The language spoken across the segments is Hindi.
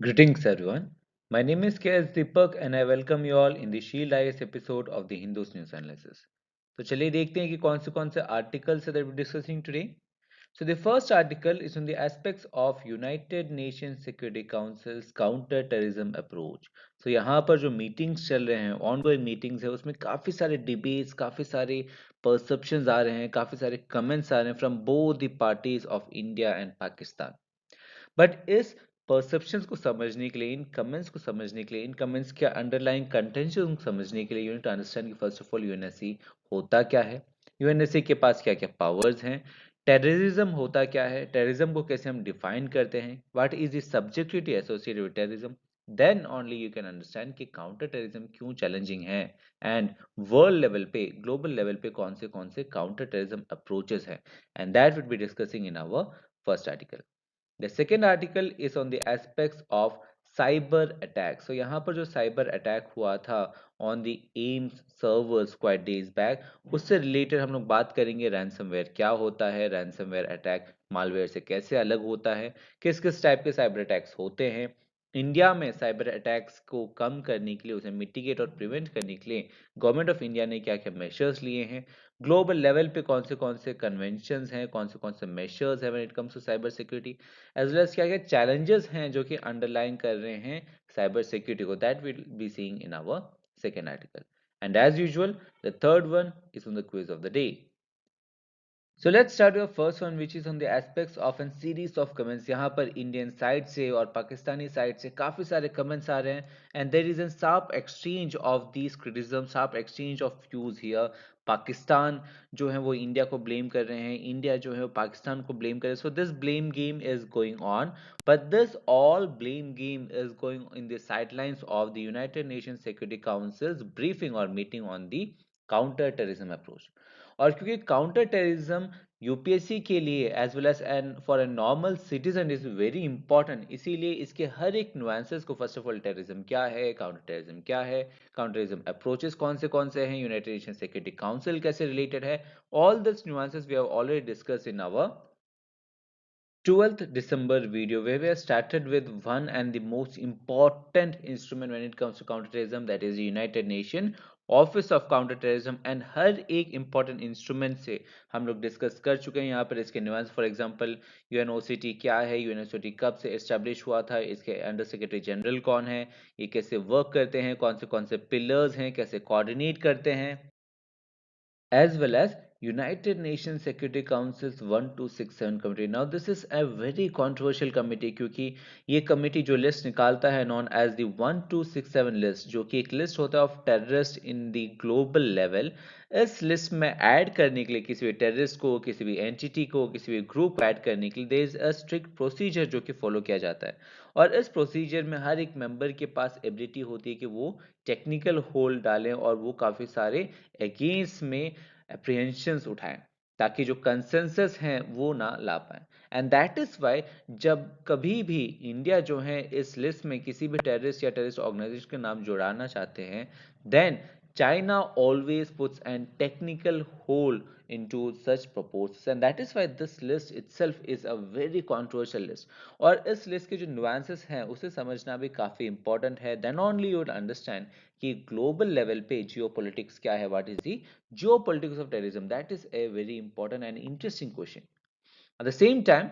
Greetings everyone. My name is KS Deepak and I welcome you all in the Shield IS episode of the Hindus News Analysis. तो चलिए देखते हैं कि कौन से articles that we're discussing today. So the first article is on the aspects of United Nations Security Council's counter-terrorism approach. So यहाँ पर जो meetings चल रहे हैं, ongoing meetings है, उसमें काफी सारे debates, काफी सारे perceptions आ रहे हैं, काफी सारे comments आ रहे हैं from both the parties of India and Pakistan. But इस परसेप्शंस को समझने के लिए, इन कमेंट्स को समझने के लिए, इन कमेंट्स के अंडरलाइन कंटेंशन को समझने के लिए यू नीड टू अंडरस्टैंड कि फर्स्ट ऑफ ऑल यूएनएससी होता क्या है, यूएनएससी के पास क्या क्या पावर्स हैं, टेररिज्म होता क्या है, टेररिज्म को कैसे हम डिफाइन करते हैं, what is the subjectivity associated with terrorism, then only you can understand कि काउंटर टेररिज्म क्यों चैलेंजिंग है एंड वर्ल्ड लेवल पे, ग्लोबल लेवल पे कौन से काउंटर टेररिज्म अप्रोचेस हैं, and that will be discussing in our first article. The second article is on the aspects of cyber attack. So यहाँ पर जो cyber attack हुआ था on the AIMS servers quite days back, उससे related हम लोग बात करेंगे ransomware क्या होता है, ransomware attack malware से कैसे अलग होता है, किस किस टाइप के cyber attacks होते हैं, इंडिया में साइबर अटैक्स को कम करने के लिए, उसे मिटिगेट और प्रिवेंट करने के लिए गवर्नमेंट ऑफ इंडिया ने क्या क्या मेजर्स लिए हैं, ग्लोबल लेवल पे कौन से कन्वेंशंस हैं, कौन से मेजर्स हैं when it comes to cyber security, as well as क्या क्या चैलेंजेस हैं जो कि अंडरलाइन कर रहे हैं साइबर सिक्योरिटी को, that will be seeing in our second article. And as usual the third one is on the quiz of the day. So let's start with the first one which is on the aspects of a series of comments. यहाँ पर इंडियन साइड से और पाकिस्तानी साइड से काफ़ी सारे कमेंट्स आ रहे हैं and there is an sharp exchange of these criticism, sharp exchange of views here. Pakistan जो है वो इंडिया को ब्लेम कर रहे हैं, इंडिया जो है वो पाकिस्तान को ब्लेम कर रहे हैं. So this blame game is going on, but this all blame game is going in the sidelines of the United Nation Security Council's briefing और meeting on the counter terrorism approach. और क्योंकि काउंटर टेररिज्म यूपीएससी के लिए as well as an for a normal citizen is very important, इसीलिए इसके हर एक नुआंसेस को, फर्स्ट ऑफ ऑल टेररिज्म क्या है, काउंटर टेररिज्म क्या है, काउंटर टेररिज्म अप्रोचेस कौन से हैं, यूनाइटेड नेशन सिक्योरिटी काउंसिल कैसे रिलेटेड है, all this nuances we have already discuss in our 12th December video, where we have started with one and the most important instrument when it comes to counterterrorism, that is the United Nations office of counter terrorism. And हर एक इंपॉर्टेंट इंस्ट्रूमेंट से हम लोग डिस्कस कर चुके हैं यहाँ पर इसके न्यूएंस. फॉर एग्जांपल यूएनओसीटी क्या है, यूएनओसीटी कब से एस्टेब्लिश हुआ था, इसके अंडर सेक्रेटरी जनरल कौन है, ये कैसे वर्क करते हैं, कौन से पिलर्स हैं, कैसे कोऑर्डिनेट करते हैं, as well as United Nations Security Council's 1267 committee. Now this is a very controversial committee क्योंकि ये कमिटी जो लिस्ट निकालता है known as the 1267 list, जो कि एक लिस्ट होता है of terrorist in the global level. इस लिस्ट में ऐड करने के लिए किसी भी टेररिस्ट को, किसी भी एंटिटी को, किसी भी ग्रुप को ऐड करने के लिए there is a strict procedure जो कि फॉलो किया जाता है. और इस प्रोसीजर में हर एक मेंबर के पास एबिलिटी होती है कि वो टेक्निकल होल्ड डालें और वो काफ़ी सारे अगेंस्ट में अप्रीहेंशंस उठाएं ताकि जो कंसेंसस हैं वो ना ला पाए. एंड दैट इज वाई जब कभी भी इंडिया जो है इस लिस्ट में किसी भी टेररिस्ट या टेररिस्ट ऑर्गेनाइजेशन का नाम जोड़ाना चाहते हैं, then China always puts an technical hold into such proposals, and that is why this list itself is a very controversial list. और इस लिस्ट के जो नुआंसेस हैं उसे समझना भी काफ़ी इंपॉर्टेंट है. Then only you will understand कि ग्लोबल लेवल पे जियोपॉलिटिक्स क्या है, what is the geopolitics of terrorism. That is a very important and interesting question. At the same time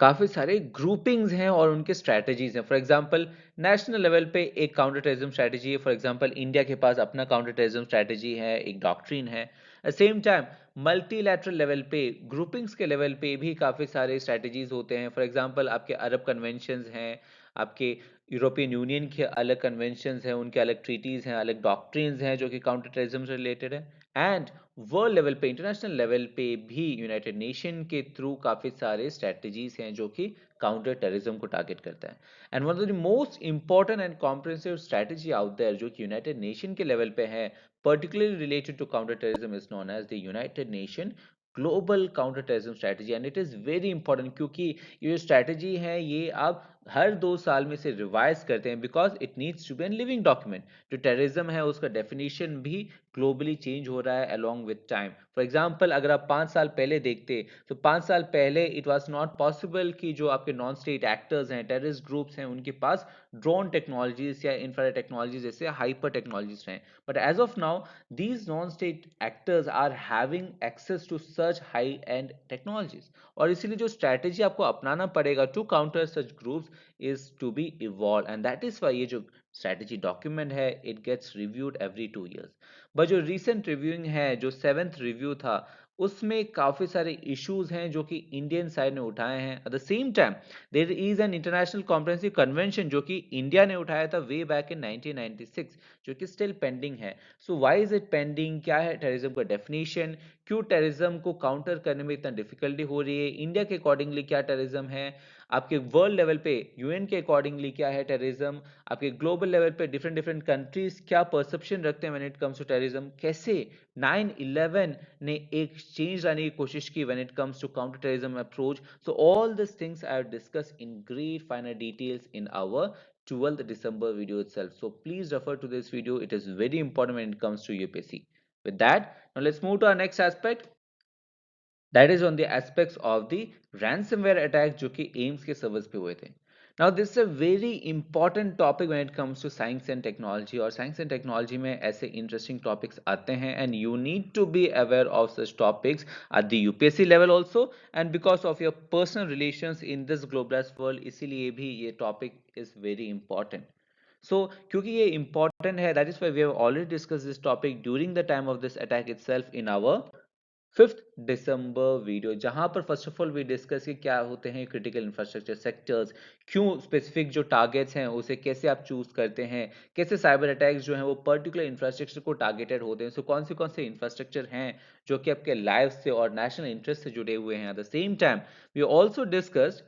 काफ़ी सारे ग्रुपिंग्स हैं और उनके स्ट्रैटेजीज हैं. फॉर एग्जांपल नेशनल लेवल पे एक काउंटर टेररिज्म स्ट्रैटेजी है. फॉर एग्जांपल इंडिया के पास अपना काउंटर टेररिज्म स्ट्रैटेजी है, एक डॉक्ट्रिन है. At same time multilateral level पे, ग्रुपिंग्स के लेवल पे भी काफ़ी सारे स्ट्रैटेजीज होते हैं. फॉर एग्जांपल आपके अरब कन्वेंशंस हैं, आपके यूरोपियन यूनियन के अलग कन्वेंशंस हैं, उनके अलग ट्रीटीज हैं, अलग डॉक्ट्रिन्स हैं जो कि काउंटर टेररिज्म से रिलेटेड है. एंड वर्ल्ड लेवल पे, इंटरनेशनल लेवल पे भी यूनाइटेड नेशन के थ्रू काफ़ी सारे स्ट्रेटजीज हैं जो कि काउंटर टेररिज्म को टारगेट करता है. And one of the most important and comprehensive strategy out there जो कि यूनाइटेड नेशन के लेवल पे है, particularly related to counter terrorism, is known as the United Nation global counter terrorism strategy. And it is very important क्योंकि ये जो स्ट्रेटजी है ये अब हर 2 साल में से रिवाइज करते हैं because it needs to be an living document. जो टेररिज्म है उसका डेफिनेशन भी ग्लोबली चेंज हो रहा है along with time. For example अगर आप 5 साल पहले देखते तो 5 साल पहले इट वाज नॉट पॉसिबल कि जो आपके नॉन स्टेट एक्टर्स हैं, टेररिस्ट ग्रुप्स हैं, उनके पास ड्रोन टेक्नोलॉजीज या इंफ्रारेड टेक्नोलॉजीज जैसे हाइपर टेक्नोलॉजीज हैं। But as of now these non-state actors are having access to such high-end technologies। और इसीलिए जो स्ट्रैटेजी आपको अपनाना पड़ेगा to counter such groups is to be evolve, and that is why ये जो स्ट्रैटेजी डॉक्यूमेंट है it gets reviewed every 2 years। But जो रिसेंट रिव्यूइंग है, जो 7th रिव्यू था, उसमें काफी सारे इश्यूज हैं जो कि इंडियन साइड ने उठाए हैं। At the same time there is an international comprehensive convention जो कि इंडिया ने उठाया था वे बैक इन 1996, जो कि स्टिल पेंडिंग है। So why is it pending? क्या है टेररिज्म का डेफिनेशन? क्यों टेररिज्म को काउंटर करने में इतना डिफिकल्टी हो रही है? इंडिया के अकॉर्डिंगली क्या टेररिज्म है? आपके वर्ल्ड लेवल पे यूएन के अकॉर्डिंगली क्या है टेररिज्म? आपके ग्लोबल लेवल पे डिफरेंट डिफरेंट कंट्रीज क्या परसेप्शन रखते हैं when it comes to terrorism? कैसे 9/11 ने एक चेंज लाने की कोशिश की when it comes to counter terrorism approach? So all this things I have discuss in great finer details in our 12th December video itself. So please refer to this video. It is very important when it comes to UPSC. With that, now let's move to our next aspect, that is on the aspects of the ransomware attack जो कि एम्स के सर्वर्स पे हुए थे। Now this is a very important topic when it comes to science and technology, और science and technology में ऐसे interesting topics आते हैं and you need to be aware of such topics at the UPSC level also, and because of your personal relations in this globalized world इसीलिए भी ये topic is very important। So क्योंकि ये important है, that is why we have already discussed this topic during the time of this attack itself in our 5th December video, जहां पर first of all we discuss कि क्या होते हैं क्रिटिकल इंफ्रास्ट्रक्चर सेक्टर्स, क्यों स्पेसिफिक जो टारगेट्स हैं उसे कैसे आप चूज करते हैं, कैसे साइबर अटैक्स जो हैं वो पर्टिकुलर इंफ्रास्ट्रक्चर को टारगेटेड होते हैं। सो कौन से इंफ्रास्ट्रक्चर हैं जो कि आपके लाइफ से और नेशनल इंटरेस्ट से जुड़े हुए हैं। At the same time we also discussed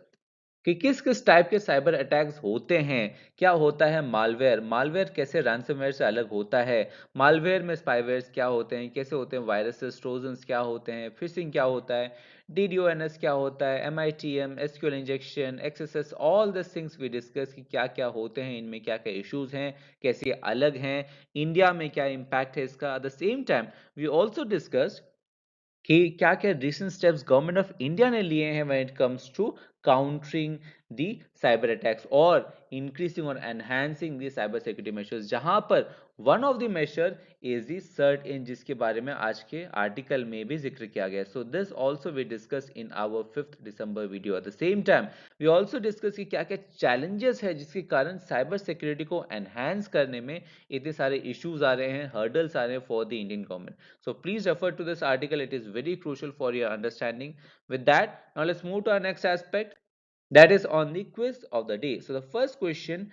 कि किस किस टाइप के साइबर अटैक्स होते हैं, क्या होता है मालवेयर, मालवेयर कैसे रैंसमवेयर से अलग होता है, मालवेयर में स्पाईवेयर्स क्या होते हैं, कैसे होते हैं वायरसेस, ट्रोजन्स क्या होते हैं, फिशिंग क्या होता है, डीडीओएनएस क्या होता है, MITM, SQL injection, XSS, all this things we discuss कि क्या क्या होते हैं, इनमें क्या क्या इश्यूज हैं, कैसे अलग हैं, इंडिया में क्या इम्पैक्ट है इसका। At the same time we also discussed कि क्या क्या recent steps government of India ने लिए हैं when it comes to countering the cyber attacks और इंक्रीजिंग और enhancing the cyber security measures, जहां पर one of the major is the CERT In, जिसके बारे में आज के आर्टिकल में भी जिक्र किया गया। So this also we discuss in our 5th December video. At the same time we also discuss कि क्या क्या चैलेंजेस है जिसके कारण साइबर सिक्योरिटी को एनहांस करने में इतने सारे इश्यूज आ रहे हैं, हर्डल्स आ रहे हैं for the Indian government. So please refer to this article. It is very crucial for your understanding. With that, now let's move to our next aspect. That is on the quiz of the day. So the first question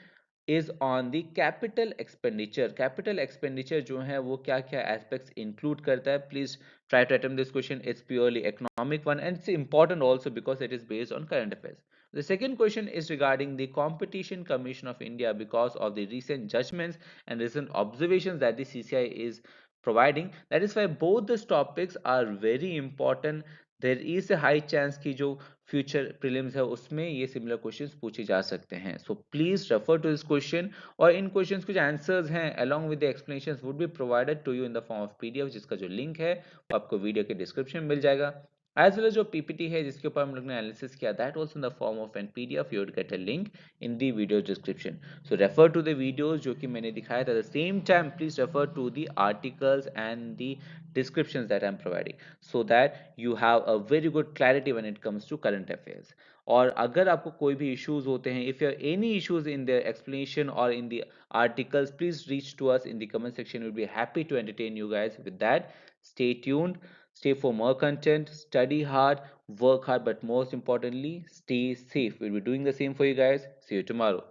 is on the capital expenditure. Capital expenditure जो है वो क्या क्या aspects include करता है? Please try to attempt this question. It's purely economic one and it's important also because it is based on current affairs. The second question is regarding the Competition Commission of India because of the recent judgments and recent observations that the CCI is providing. That is why both these topics are very important. There is a high chance कि जो फ्यूचर प्रीलिम्स है उसमें ये सिमिलर क्वेश्चंस पूछे जा सकते हैं। So please refer to this question, और इन क्वेश्चंस के जो आंसर्स हैं along with the explanations would be provided to you in the form of PDF, जिसका जो लिंक है वो आपको वीडियो के डिस्क्रिप्शन में मिल जाएगा। एज वेल जो पीपीटी है जिसके ऊपर हम लोग ने एनालिसिस किया, that also in the form of an PDF, you would get a link in the video description. So refer to the videos जो कि मैंने दिखाया था। At the same time please refer to the articles and the descriptions that I'm providing so that you have a very good clarity when it comes to current affairs। और अगर आपको कोई भी issues होते हैं, if you have any issues in the explanation or in the articles, please reach to us in the comment section. We'll be happy to entertain you guys. With that, stay tuned, stay for more content, study hard, work hard, but most importantly stay safe. We'll be doing the same for you guys. See you tomorrow.